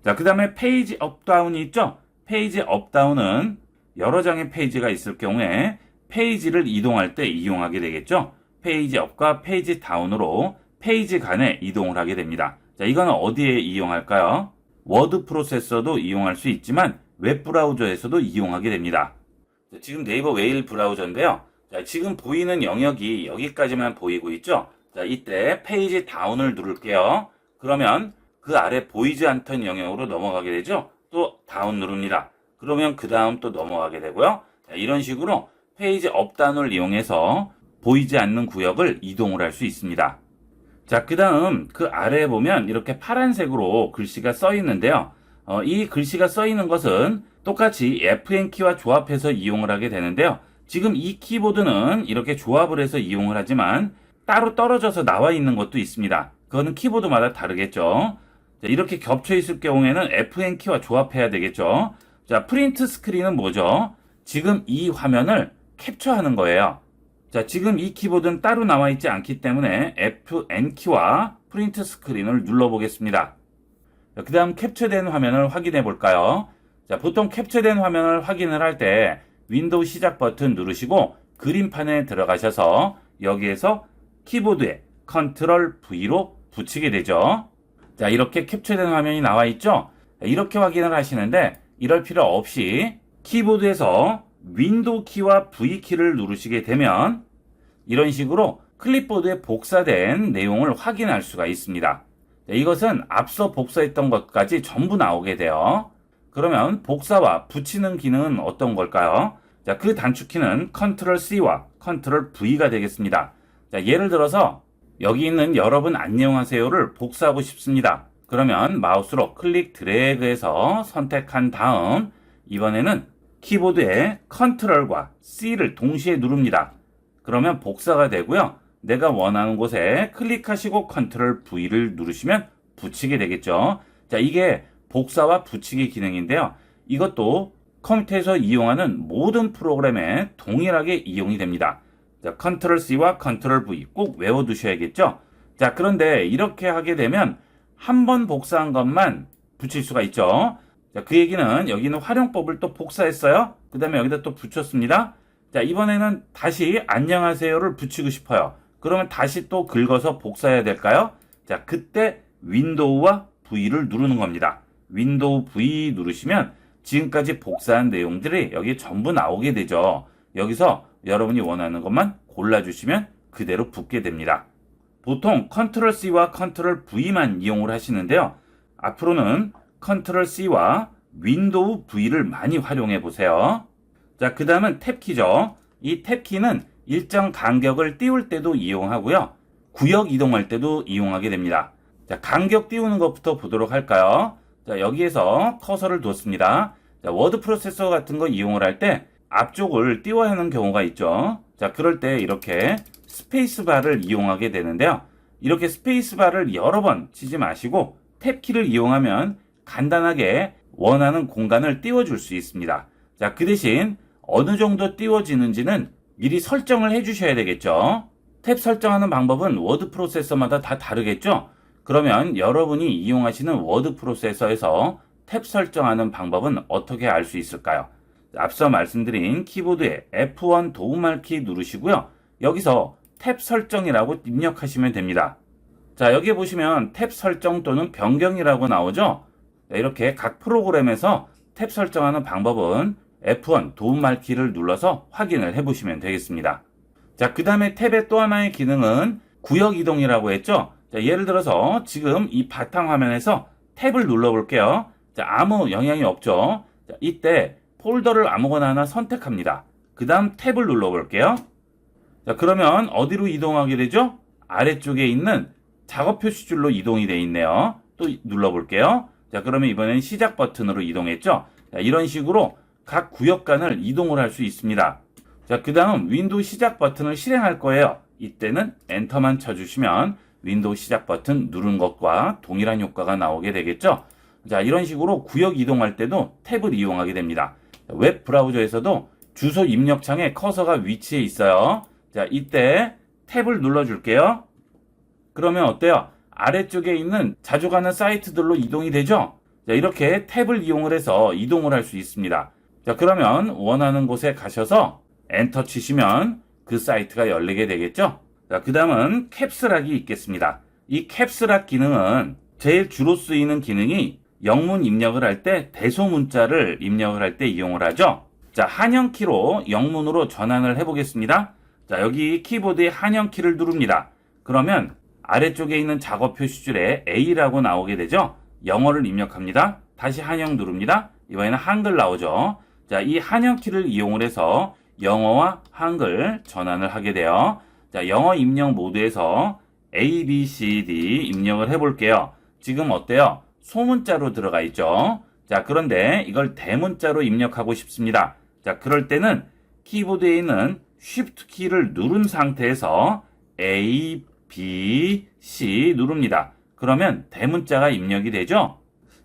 자, 그 다음에 페이지 업다운이 있죠? 페이지 업다운은 여러 장의 페이지가 있을 경우에 페이지를 이동할 때 이용하게 되겠죠? 페이지 업과 페이지 다운으로 페이지 간에 이동을 하게 됩니다. 자, 이거는 어디에 이용할까요? 워드 프로세서도 이용할 수 있지만 웹브라우저에서도 이용하게 됩니다. 자, 지금 네이버 웨일 브라우저인데요. 자, 지금 보이는 영역이 여기까지만 보이고 있죠? 자, 이때 페이지 다운을 누를게요. 그러면 그 아래 보이지 않던 영역으로 넘어가게 되죠? 또 다운 누릅니다. 그러면 그 다음 또 넘어가게 되고요. 자, 이런 식으로 페이지 업다운을 이용해서 보이지 않는 구역을 이동을 할 수 있습니다. 자, 그 다음 그 아래에 보면 이렇게 파란색으로 글씨가 써 있는데요. 이 글씨가 써 있는 것은 똑같이 FN키와 조합해서 이용을 하게 되는데요. 지금 이 키보드는 이렇게 조합을 해서 이용을 하지만 따로 떨어져서 나와 있는 것도 있습니다. 그거는 키보드마다 다르겠죠. 자, 이렇게 겹쳐 있을 경우에는 FN키와 조합해야 되겠죠. 자, 프린트 스크린은 뭐죠? 지금 이 화면을 캡처하는 거예요. 자, 지금 이 키보드는 따로 나와 있지 않기 때문에 FN키와 프린트 스크린을 눌러보겠습니다. 그 다음 캡처된 화면을 확인해 볼까요? 자, 보통 캡처된 화면을 확인을 할 때 윈도우 시작 버튼 누르시고 그림판에 들어가셔서 여기에서 키보드에 컨트롤 V로 붙이게 되죠. 자, 이렇게 캡처된 화면이 나와 있죠? 이렇게 확인을 하시는데 이럴 필요 없이 키보드에서 윈도우 키와 V 키를 누르시게 되면 이런 식으로 클립보드에 복사된 내용을 확인할 수가 있습니다. 자, 이것은 앞서 복사했던 것까지 전부 나오게 돼요. 그러면 복사와 붙이는 기능은 어떤 걸까요? 자, 그 단축키는 컨트롤 C와 컨트롤 V가 되겠습니다. 자, 예를 들어서 여기 있는 여러분 안녕하세요를 복사하고 싶습니다. 그러면 마우스로 클릭 드래그해서 선택한 다음 이번에는 키보드에 컨트롤과 C를 동시에 누릅니다. 그러면 복사가 되고요. 내가 원하는 곳에 클릭하시고 컨트롤 V를 누르시면 붙이게 되겠죠. 자, 이게 복사와 붙이기 기능인데요. 이것도 컴퓨터에서 이용하는 모든 프로그램에 동일하게 이용이 됩니다. 자, 컨트롤 C와 컨트롤 V 꼭 외워두셔야겠죠. 자, 그런데 이렇게 하게 되면 한 번 복사한 것만 붙일 수가 있죠. 자, 그 얘기는 여기는 활용법을 또 복사했어요. 그 다음에 여기다 또 붙였습니다. 자, 이번에는 다시 안녕하세요를 붙이고 싶어요. 그러면 다시 또 긁어서 복사해야 될까요? 자, 그때 윈도우와 V를 누르는 겁니다. 윈도우 V 누르시면 지금까지 복사한 내용들이 여기 전부 나오게 되죠. 여기서 여러분이 원하는 것만 골라주시면 그대로 붙게 됩니다. 보통 컨트롤 C와 컨트롤 V만 이용을 하시는데요. 앞으로는 컨트롤 C와 윈도우 V를 많이 활용해 보세요. 자, 그 다음은 탭키죠. 이 탭키는 일정 간격을 띄울 때도 이용하고요. 구역 이동할 때도 이용하게 됩니다. 자, 간격 띄우는 것부터 보도록 할까요? 자, 여기에서 커서를 뒀습니다. 자, 워드 프로세서 같은 거 이용을 할 때 앞쪽을 띄워야 하는 경우가 있죠. 자, 그럴 때 이렇게 스페이스바를 이용하게 되는데요. 이렇게 스페이스바를 여러 번 치지 마시고 탭키를 이용하면 간단하게 원하는 공간을 띄워줄 수 있습니다. 자, 그 대신 어느 정도 띄워지는지는 미리 설정을 해주셔야 되겠죠. 탭 설정하는 방법은 워드 프로세서마다 다 다르겠죠. 그러면 여러분이 이용하시는 워드 프로세서에서 탭 설정하는 방법은 어떻게 알 수 있을까요? 앞서 말씀드린 키보드에 F1 도움말키 누르시고요. 여기서 탭 설정이라고 입력하시면 됩니다. 자, 여기 보시면 탭 설정 또는 변경이라고 나오죠. 자, 이렇게 각 프로그램에서 탭 설정하는 방법은 F1 도움말키를 눌러서 확인을 해보시면 되겠습니다. 자, 그 다음에 탭의 또 하나의 기능은 구역 이동이라고 했죠. 자, 예를 들어서 지금 이 바탕화면에서 탭을 눌러볼게요. 자, 아무 영향이 없죠. 자, 이때 폴더를 아무거나 하나 선택합니다. 그 다음 탭을 눌러볼게요. 자, 그러면 어디로 이동하게 되죠? 아래쪽에 있는 작업 표시줄로 이동이 되어 있네요. 또 또 눌러볼게요. 자, 그러면 이번엔 시작 버튼으로 이동했죠. 자, 이런 식으로 각 구역 간을 이동을 할 수 있습니다. 자, 그 다음 윈도우 시작 버튼을 실행할 거예요. 이때는 엔터만 쳐주시면 윈도우 시작 버튼 누른 것과 동일한 효과가 나오게 되겠죠. 자, 이런 식으로 구역 이동할 때도 탭을 이용하게 됩니다. 웹 브라우저에서도 주소 입력창에 커서가 위치해 있어요. 자, 이때 탭을 눌러줄게요. 그러면 어때요? 아래쪽에 있는 자주 가는 사이트들로 이동이 되죠? 자, 이렇게 탭을 이용을 해서 이동을 할 수 있습니다. 자, 그러면 원하는 곳에 가셔서 엔터 치시면 그 사이트가 열리게 되겠죠? 자, 그 다음은 캡스락이 있겠습니다. 이 캡스락 기능은 제일 주로 쓰이는 기능이 영문 입력을 할 때 대소문자를 입력을 할 때 이용을 하죠. 자, 한영키로 영문으로 전환을 해보겠습니다. 자, 여기 키보드에 한영키를 누릅니다. 그러면 아래쪽에 있는 작업 표시줄에 A라고 나오게 되죠. 영어를 입력합니다. 다시 한영 누릅니다. 이번에는 한글 나오죠. 자, 이 한영키를 이용을 해서 영어와 한글 전환을 하게 돼요. 자, 영어 입력 모드에서 A, B, C, D 입력을 해볼게요. 지금 어때요? 소문자로 들어가 있죠. 자, 그런데 이걸 대문자로 입력하고 싶습니다. 자, 그럴 때는 키보드에 있는 Shift 키를 누른 상태에서 A, B, C 누릅니다. 그러면 대문자가 입력이 되죠.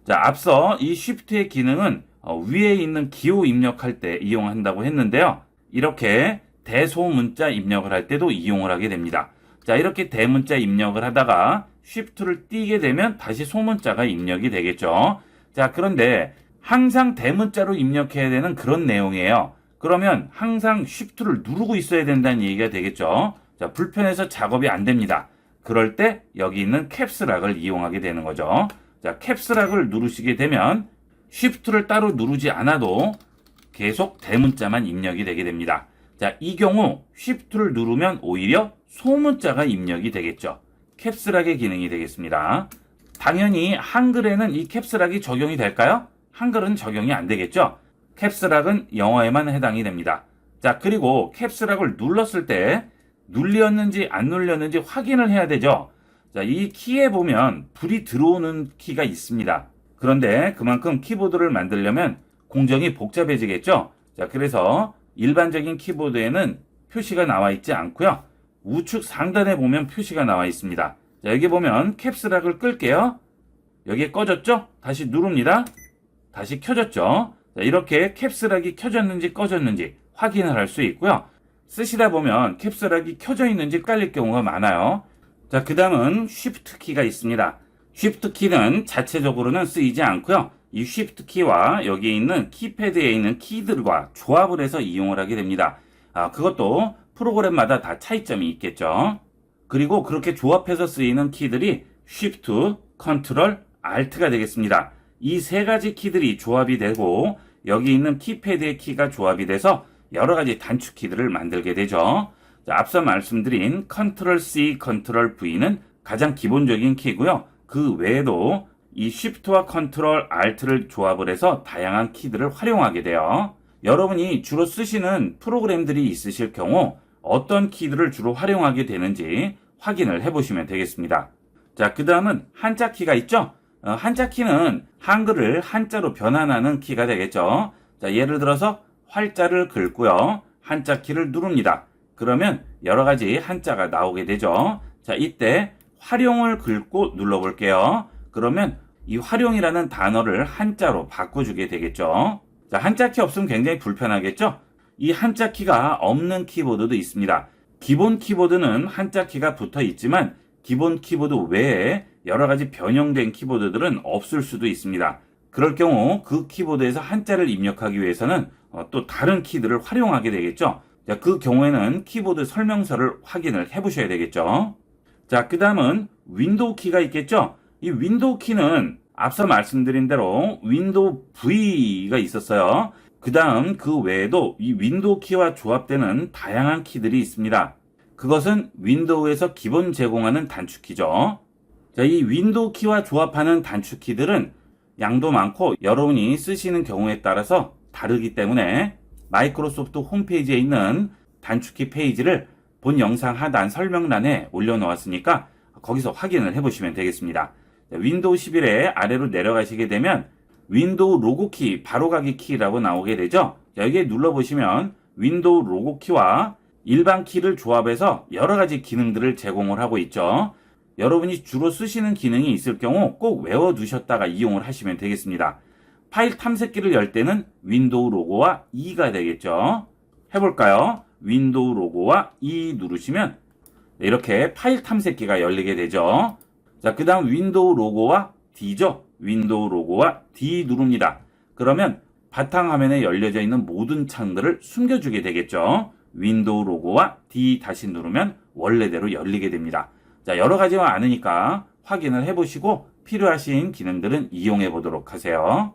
자, 앞서 이 Shift의 기능은 위에 있는 기호 입력할 때 이용한다고 했는데요. 이렇게 대소문자 입력을 할 때도 이용을 하게 됩니다. 자, 이렇게 대문자 입력을 하다가 Shift를 띄게 되면 다시 소문자가 입력이 되겠죠. 자, 그런데 항상 대문자로 입력해야 되는 그런 내용이에요. 그러면 항상 Shift를 누르고 있어야 된다는 얘기가 되겠죠. 자, 불편해서 작업이 안 됩니다. 그럴 때 여기 있는 캡스락을 이용하게 되는 거죠. 자, 캡스락을 누르시게 되면 Shift를 따로 누르지 않아도 계속 대문자만 입력이 되게 됩니다. 자, 이 경우 Shift를 누르면 오히려 소문자가 입력이 되겠죠. 캡스락의 기능이 되겠습니다. 당연히 한글에는 이 캡스락이 적용이 될까요? 한글은 적용이 안 되겠죠. 캡스락은 영어에만 해당이 됩니다. 자, 그리고 캡스락을 눌렀을 때 눌렸는지 안 눌렸는지 확인을 해야 되죠. 자, 이 키에 보면 불이 들어오는 키가 있습니다. 그런데 그만큼 키보드를 만들려면 공정이 복잡해지겠죠. 자, 그래서 일반적인 키보드에는 표시가 나와 있지 않고요. 우측 상단에 보면 표시가 나와 있습니다. 자, 여기 보면 캡스락을 끌게요. 여기에 꺼졌죠? 다시 누릅니다. 다시 켜졌죠? 자, 이렇게 캡스락이 켜졌는지 꺼졌는지 확인을 할 수 있고요. 쓰시다 보면 캡스락이 켜져 있는지 헷갈릴 경우가 많아요. 자, 그 다음은 Shift 키가 있습니다. Shift 키는 자체적으로는 쓰이지 않고요. 이 Shift 키와 여기에 있는 키패드에 있는 키들과 조합을 해서 이용을 하게 됩니다. 그것도 프로그램마다 다 차이점이 있겠죠. 그리고 그렇게 조합해서 쓰이는 키들이 Shift, Ctrl, Alt가 되겠습니다. 이 세 가지 키들이 조합이 되고 여기 있는 키패드의 키가 조합이 돼서 여러 가지 단축 키들을 만들게 되죠. 자, 앞서 말씀드린 Ctrl C, Ctrl V는 가장 기본적인 키고요. 그 외에도 이 Shift와 Ctrl Alt를 조합을 해서 다양한 키들을 활용하게 돼요. 여러분이 주로 쓰시는 프로그램들이 있으실 경우 어떤 키들을 주로 활용하게 되는지 확인을 해보시면 되겠습니다. 자, 그 다음은 한자 키가 있죠? 한자 키는 한글을 한자로 변환하는 키가 되겠죠. 자, 예를 들어서 활자를 긁고요. 한자 키를 누릅니다. 그러면 여러 가지 한자가 나오게 되죠. 자, 이때 활용을 긁고 눌러볼게요. 그러면 이 활용이라는 단어를 한자로 바꿔주게 되겠죠. 자, 한자 키 없으면 굉장히 불편하겠죠? 이 한자 키가 없는 키보드도 있습니다. 기본 키보드는 한자 키가 붙어 있지만 기본 키보드 외에 여러 가지 변형된 키보드들은 없을 수도 있습니다. 그럴 경우 그 키보드에서 한자를 입력하기 위해서는 또 다른 키들을 활용하게 되겠죠. 자, 그 경우에는 키보드 설명서를 확인을 해 보셔야 되겠죠. 자, 그 다음은 윈도우 키가 있겠죠. 이 윈도우 키는 앞서 말씀드린 대로 윈도우 V가 있었어요. 그 다음 그 외에도 이 윈도우 키와 조합되는 다양한 키들이 있습니다. 그것은 윈도우에서 기본 제공하는 단축키죠. 자, 이 윈도우 키와 조합하는 단축키들은 양도 많고 여러분이 쓰시는 경우에 따라서 다르기 때문에 마이크로소프트 홈페이지에 있는 단축키 페이지를 본 영상 하단 설명란에 올려놓았으니까 거기서 확인을 해보시면 되겠습니다. 윈도우 11에 아래로 내려가시게 되면 윈도우 로고 키, 바로가기 키라고 나오게 되죠. 자, 여기에 눌러보시면 윈도우 로고 키와 일반 키를 조합해서 여러 가지 기능들을 제공을 하고 있죠. 여러분이 주로 쓰시는 기능이 있을 경우 꼭 외워두셨다가 이용을 하시면 되겠습니다. 파일 탐색기를 열 때는 윈도우 로고와 E가 되겠죠. 해볼까요? 윈도우 로고와 E 누르시면 이렇게 파일 탐색기가 열리게 되죠. 자, 그 다음 윈도우 로고와 D죠. 윈도우 로고와 D 누릅니다. 그러면 바탕화면에 열려져 있는 모든 창들을 숨겨주게 되겠죠. 윈도우 로고와 D 다시 누르면 원래대로 열리게 됩니다. 자, 여러 가지가 많으니까 확인을 해보시고 필요하신 기능들은 이용해 보도록 하세요.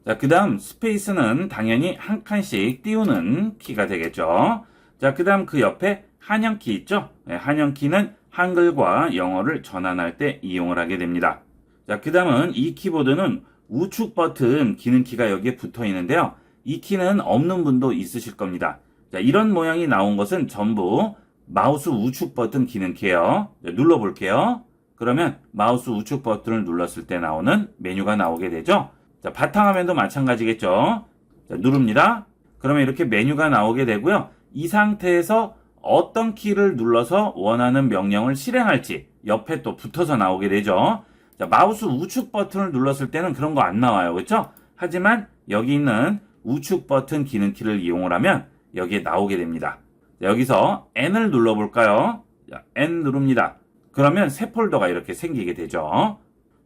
자, 그 다음 스페이스는 당연히 한 칸씩 띄우는 키가 되겠죠. 자, 그 다음 그 옆에 한영키 있죠. 네, 한영키는 한글과 영어를 전환할 때 이용을 하게 됩니다. 자, 그 다음은 이 키보드는 우측 버튼 기능키가 여기에 붙어 있는데요. 이 키는 없는 분도 있으실 겁니다. 자, 이런 모양이 나온 것은 전부 마우스 우측 버튼 기능키예요. 자, 눌러볼게요. 그러면 마우스 우측 버튼을 눌렀을 때 나오는 메뉴가 나오게 되죠. 자, 바탕화면도 마찬가지겠죠. 자, 누릅니다. 그러면 이렇게 메뉴가 나오게 되고요. 이 상태에서 어떤 키를 눌러서 원하는 명령을 실행할지 옆에 또 붙어서 나오게 되죠. 자, 마우스 우측 버튼을 눌렀을 때는 그런 거 안 나와요. 그렇죠? 하지만 여기 있는 우측 버튼 기능키를 이용을 하면 여기에 나오게 됩니다. 자, 여기서 N을 눌러볼까요? 자, N 누릅니다. 그러면 새 폴더가 이렇게 생기게 되죠.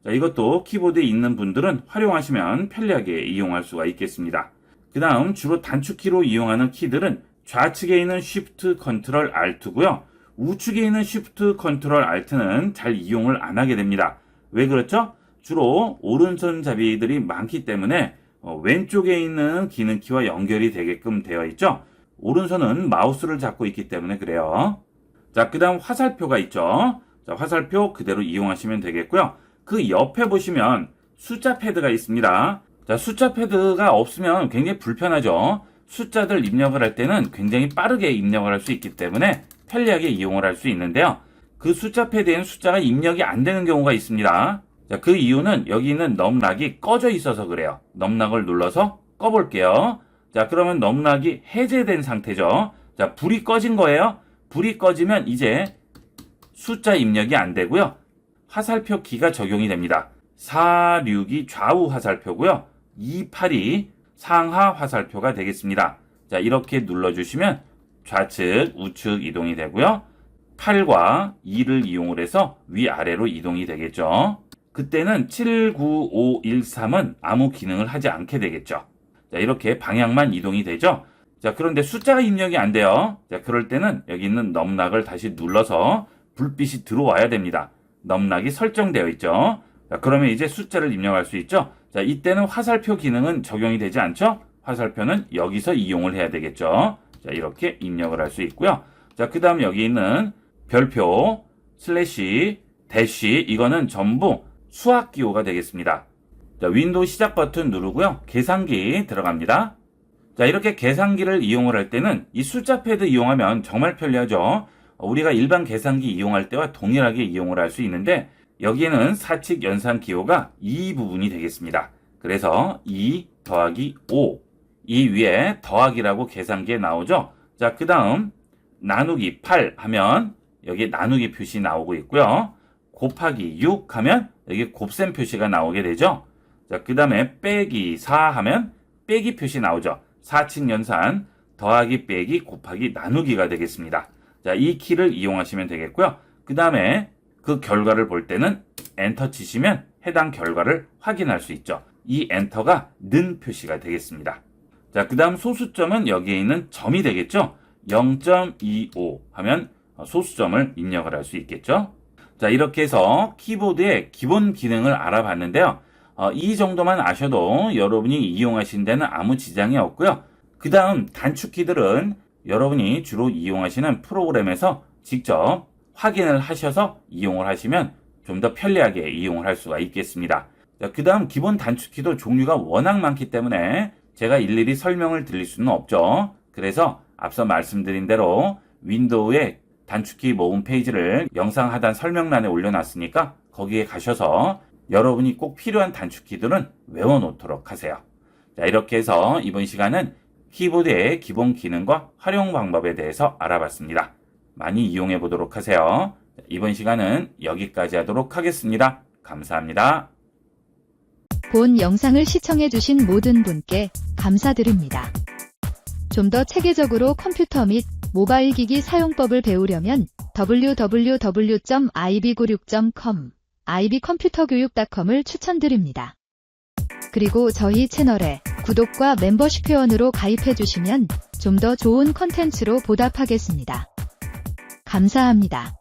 자, 이것도 키보드에 있는 분들은 활용하시면 편리하게 이용할 수가 있겠습니다. 그 다음 주로 단축키로 이용하는 키들은 좌측에 있는 Shift, Ctrl, Alt고요. 우측에 있는 Shift, Ctrl, Alt는 잘 이용을 안 하게 됩니다. 왜 그렇죠? 주로 오른손잡이들이 많기 때문에 왼쪽에 있는 기능키와 연결이 되게끔 되어 있죠. 오른손은 마우스를 잡고 있기 때문에 그래요. 자, 그 다음 화살표가 있죠. 자, 화살표 그대로 이용하시면 되겠고요. 그 옆에 보시면 숫자 패드가 있습니다. 자, 숫자 패드가 없으면 굉장히 불편하죠. 숫자들 입력을 할 때는 굉장히 빠르게 입력을 할 수 있기 때문에 편리하게 이용을 할 수 있는데요. 그 숫자 패드에는 숫자가 입력이 안 되는 경우가 있습니다. 자, 그 이유는 여기 있는 넘락이 꺼져 있어서 그래요. 넘락을 눌러서 꺼볼게요. 자, 그러면 넘락이 해제된 상태죠. 자, 불이 꺼진 거예요. 불이 꺼지면 이제 숫자 입력이 안 되고요. 화살표 키가 적용이 됩니다. 462 좌우 화살표고요. 28이 상하 화살표가 되겠습니다. 자, 이렇게 눌러주시면 좌측, 우측 이동이 되고요. 8과 2를 이용을 해서 위아래로 이동이 되겠죠. 그때는 79513은 아무 기능을 하지 않게 되겠죠. 자, 이렇게 방향만 이동이 되죠. 자, 그런데 숫자가 입력이 안 돼요. 자, 그럴 때는 여기 있는 넘락을 다시 눌러서 불빛이 들어와야 됩니다. 넘락이 설정되어 있죠. 자, 그러면 이제 숫자를 입력할 수 있죠. 자, 이때는 화살표 기능은 적용이 되지 않죠. 화살표는 여기서 이용을 해야 되겠죠. 자, 이렇게 입력을 할 수 있고요. 자, 그 다음 여기 있는 별표, 슬래시, 대쉬, 이거는 전부 수학 기호가 되겠습니다. 자, 윈도우 시작 버튼 누르고요. 계산기 들어갑니다. 자, 이렇게 계산기를 이용을 할 때는 이 숫자 패드 이용하면 정말 편리하죠. 우리가 일반 계산기 이용할 때와 동일하게 이용을 할 수 있는데 여기에는 사칙 연산 기호가 이 부분이 되겠습니다. 그래서 2 더하기 5, 이 위에 더하기라고 계산기에 나오죠. 자, 그 다음 나누기 8 하면 여기 나누기 표시 나오고 있고요. 곱하기 6 하면 여기 곱셈 표시가 나오게 되죠. 자, 그 다음에 빼기 4 하면 빼기 표시 나오죠. 사칙 연산 더하기 빼기 곱하기 나누기가 되겠습니다. 자, 이 키를 이용하시면 되겠고요. 그 다음에 그 결과를 볼 때는 엔터 치시면 해당 결과를 확인할 수 있죠. 이 엔터가 는 표시가 되겠습니다. 자, 그 다음 소수점은 여기에 있는 점이 되겠죠. 0.25 하면 소수점을 입력을 할 수 있겠죠. 자, 이렇게 해서 키보드의 기본 기능을 알아봤는데요. 이 정도만 아셔도 여러분이 이용하신 데는 아무 지장이 없고요. 그 다음 단축키들은 여러분이 주로 이용하시는 프로그램에서 직접 확인을 하셔서 이용을 하시면 좀 더 편리하게 이용을 할 수가 있겠습니다. 그 다음 기본 단축키도 종류가 워낙 많기 때문에 제가 일일이 설명을 드릴 수는 없죠. 그래서 앞서 말씀드린 대로 윈도우의 단축키 모음 페이지를 영상 하단 설명란에 올려놨으니까 거기에 가셔서 여러분이 꼭 필요한 단축키들은 외워놓도록 하세요. 자, 이렇게 해서 이번 시간은 키보드의 기본 기능과 활용 방법에 대해서 알아봤습니다. 많이 이용해 보도록 하세요. 이번 시간은 여기까지 하도록 하겠습니다. 감사합니다. 본 영상을 시청해주신 모든 분께 감사드립니다. 좀 더 체계적으로 컴퓨터 및 모바일 기기 사용법을 배우려면 www.ib96.com, ib컴퓨터교육.com을 추천드립니다. 그리고 저희 채널에 구독과 멤버십 회원으로 가입해주시면 좀 더 좋은 컨텐츠로 보답하겠습니다. 감사합니다.